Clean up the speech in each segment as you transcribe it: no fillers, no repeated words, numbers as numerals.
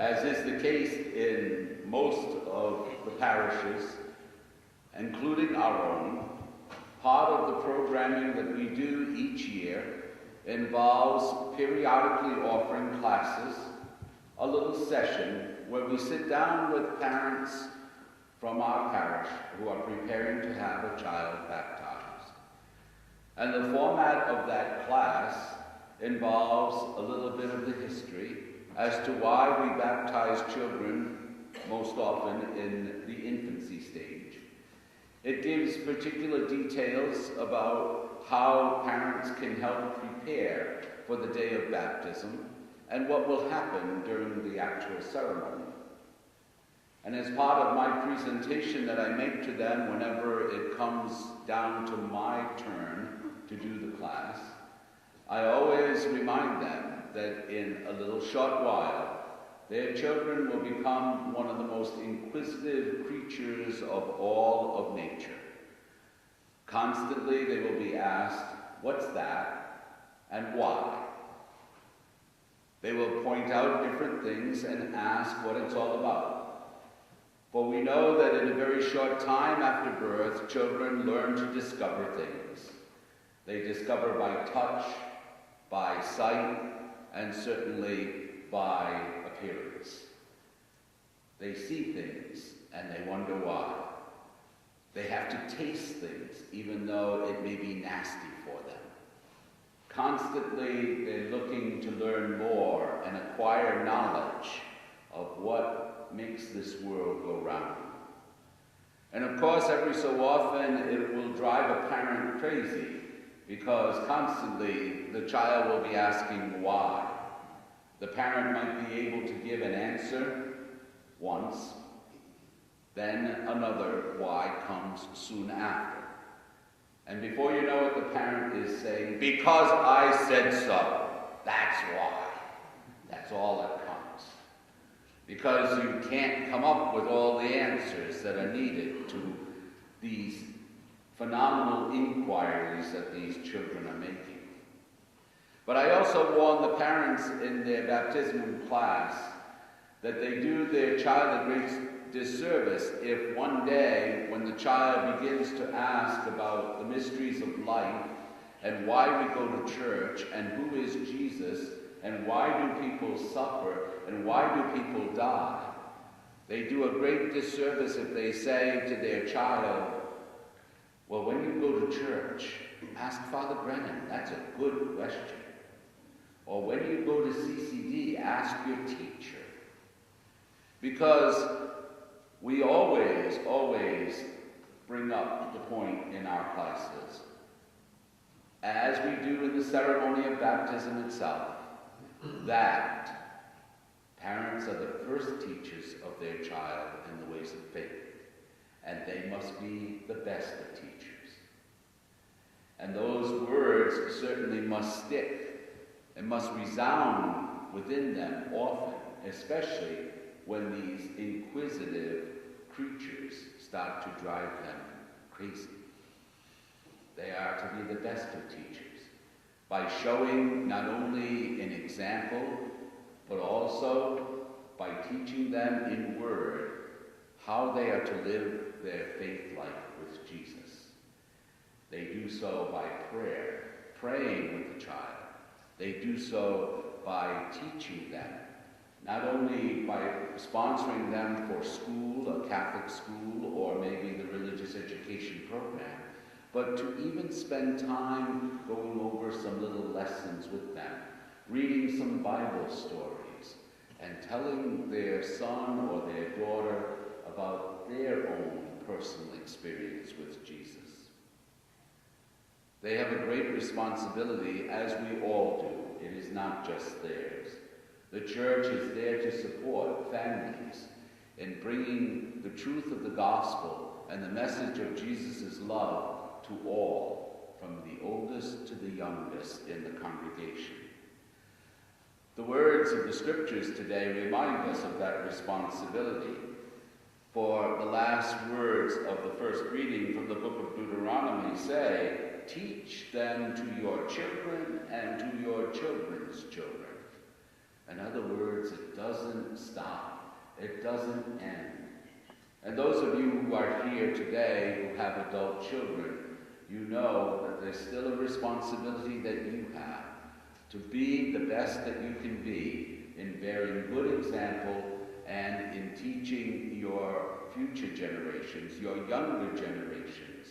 As is the case in most of the parishes, including our own, part of the programming that we do each year involves periodically offering classes, a little session where we sit down with parents from our parish who are preparing to have a child baptized. And the format of that class involves a little bit of the history as to why we baptize children most often in the infancy stage. It gives particular details about how parents can help prepare for the day of baptism and what will happen during the actual ceremony. And as part of my presentation that I make to them whenever it comes down to my turn to do the class, I always remind them that in a little short while, their children will become one of the most inquisitive creatures of all of nature. Constantly they will be asked, "What's that?" and "Why?" They will point out different things and ask what it's all about. For we know that in a very short time after birth, children learn to discover things. They discover by touch, by sight, and certainly by appearance. They see things and they wonder why. They have to taste things even though it may be nasty for them. Constantly they're looking to learn more and acquire knowledge of what makes this world go round. And of course, every so often it will drive a parent crazy because constantly the child will be asking why. The parent might be able to give an answer once, then another why comes soon after. And before you know it, the parent is saying, "Because I said so, that's why." That's all that comes. Because you can't come up with all the answers that are needed to these phenomenal inquiries that these children are making. But I also warn the parents in their baptismal class that they do their child a great disservice if one day, when the child begins to ask about the mysteries of life and why we go to church and who is Jesus and why do people suffer and why do people die, they do a great disservice if they say to their child, "Well, when you go to church, ask Father Grenon. That's a good question." Or when you go to CCD, ask your teacher. Because we always bring up the point in our classes, as we do in the ceremony of baptism itself, that parents are the first teachers of their child in the ways of faith, and they must be the best of teachers. And those words certainly must stick and must resound within them often, especially when these inquisitive creatures start to drive them crazy. They are to be the best of teachers by showing not only an example, but also by teaching them in word how they are to live their faith life with Jesus. They do so by prayer, praying with the child. They do so by teaching them, not only by sponsoring them for school, a Catholic school, or maybe the religious education program, but to even spend time going over some little lessons with them, reading some Bible stories, and telling their son or their daughter about their own personal experience with Jesus. They have a great responsibility, as we all do. It is not just theirs. The church is there to support families in bringing the truth of the gospel and the message of Jesus' love to all, from the oldest to the youngest in the congregation. The words of the scriptures today remind us of that responsibility. For the last words of the first reading from the book of Deuteronomy say, "Teach them to your children and to your children's children." In other words, it doesn't stop. It doesn't end. And those of you who are here today who have adult children, you know that there's still a responsibility that you have to be the best that you can be in bearing good example and in teaching your future generations, your younger generations,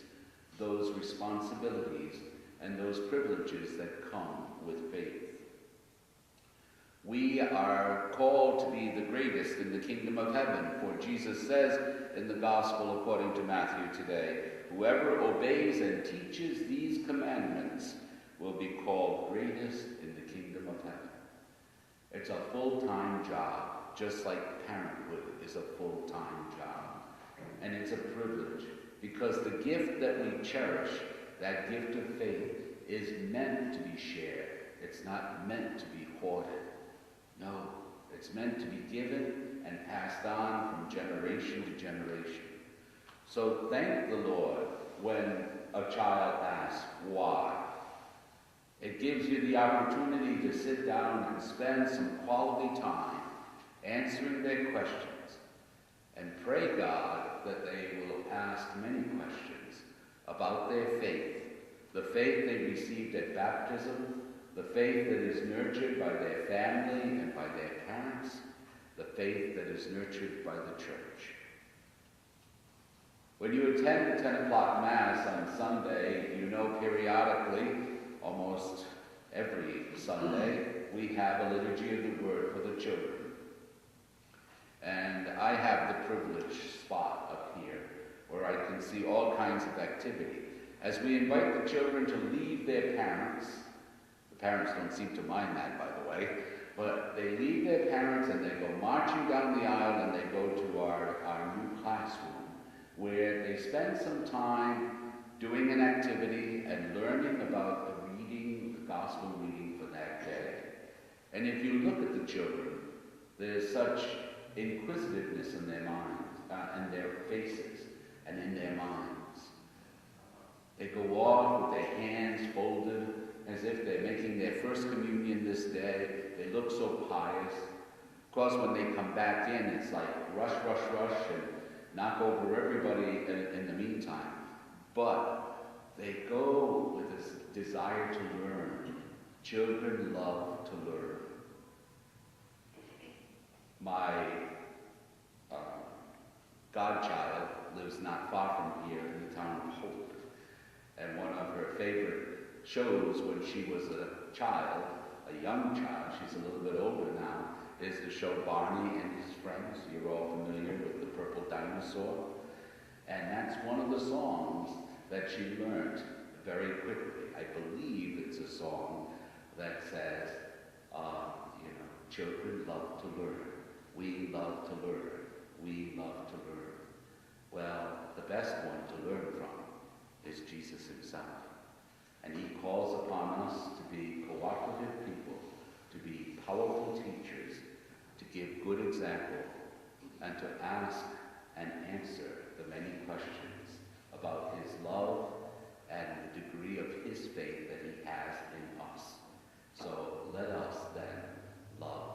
those responsibilities and those privileges that come with faith. We are called to be the greatest in the kingdom of heaven, for Jesus says in the gospel according to Matthew today, whoever obeys and teaches these commandments will be called greatest in the kingdom of heaven. It's a full-time job, just like parenthood is a full-time job. And it's a privilege, because the gift that we cherish, that gift of faith, is meant to be shared. It's not meant to be hoarded. No, it's meant to be given and passed on from generation to generation. So thank the Lord when a child asks why. It gives you the opportunity to sit down and spend some quality time answering their questions, and pray God that they will ask many questions about their faith, the faith they received at baptism, the faith that is nurtured by their family and by their parents, the faith that is nurtured by the church. When you attend the 10 o'clock Mass on Sunday, you know periodically, almost every Sunday, we have a liturgy of the word for the children. And I have the privileged spot up here where I can see all kinds of activity. As we invite the children to leave their parents, the parents don't seem to mind that, by the way, but they leave their parents and they go marching down the aisle and they go to our new classroom, where they spend some time doing an activity and learning about the reading, the gospel reading for that day. And if you look at the children, there's such inquisitiveness in their minds, in their faces, and in their minds. They go off with their hands folded as if they're making their first communion this day. They look so pious. Of course, when they come back in, it's like rush, rush, rush, and knock over everybody in the meantime. But they go with this desire to learn. Children love to learn. My godchild lives not far from here in the town of Hope. And one of her favorite shows when she was a child, a young child, she's a little bit older now, is the show Barney and His Friends. You're all familiar with the purple dinosaur. And that's one of the songs that she learned very quickly. I believe it's a song that says, children love to learn. We love to learn. We love to learn. Well, the best one to learn from is Jesus himself. And he calls upon us to be cooperative people, to be powerful teachers, to give good example, and to ask and answer the many questions about his love and the degree of his faith that he has in us. So let us then love